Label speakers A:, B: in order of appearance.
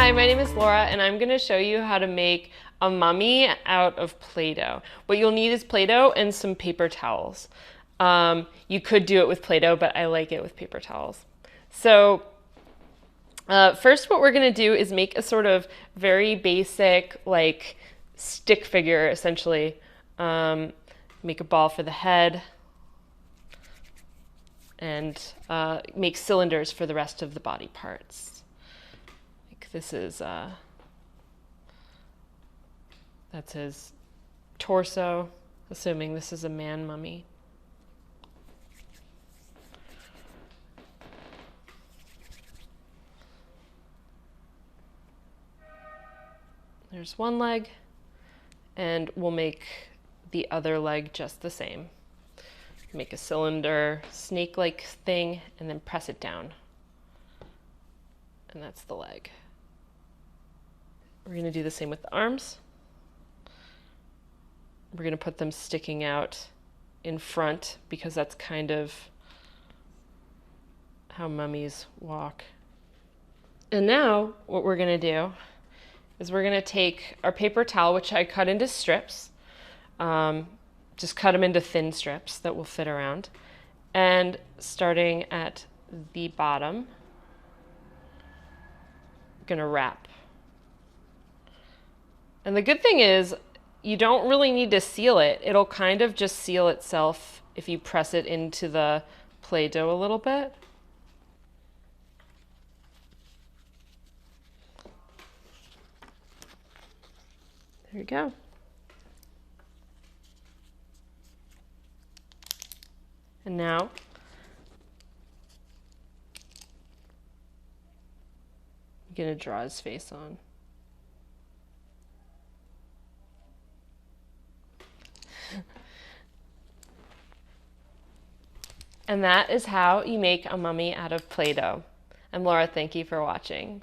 A: Hi, my name is Laura and I'm going to show you how to make a mummy out of Play-Doh. What you'll need is Play-Doh and some paper towels. You could do it with Play-Doh, but I like it with paper towels. So first what we're going to do is make a sort of very basic like stick figure essentially. Make a ball for the head and make cylinders for the rest of the body parts. This is, that's his torso, assuming this is a man mummy. There's one leg, and we'll make the other leg just the same. Make a cylinder, snake-like thing, and then press it down. And that's the leg. We're going to do the same with the arms. We're going to put them sticking out in front because that's kind of how mummies walk. And now what we're going to do is we're going to take our paper towel, which I cut into strips, just cut them into thin strips that will fit around, and starting at the bottom, I'm going to wrap. And the good thing is you don't really need to seal it. It'll kind of just seal itself if you press it into the Play-Doh a little bit. There you go. And now I'm going to draw his face on. And that is how you make a mummy out of Play-Doh. I'm Laura, thank you for watching.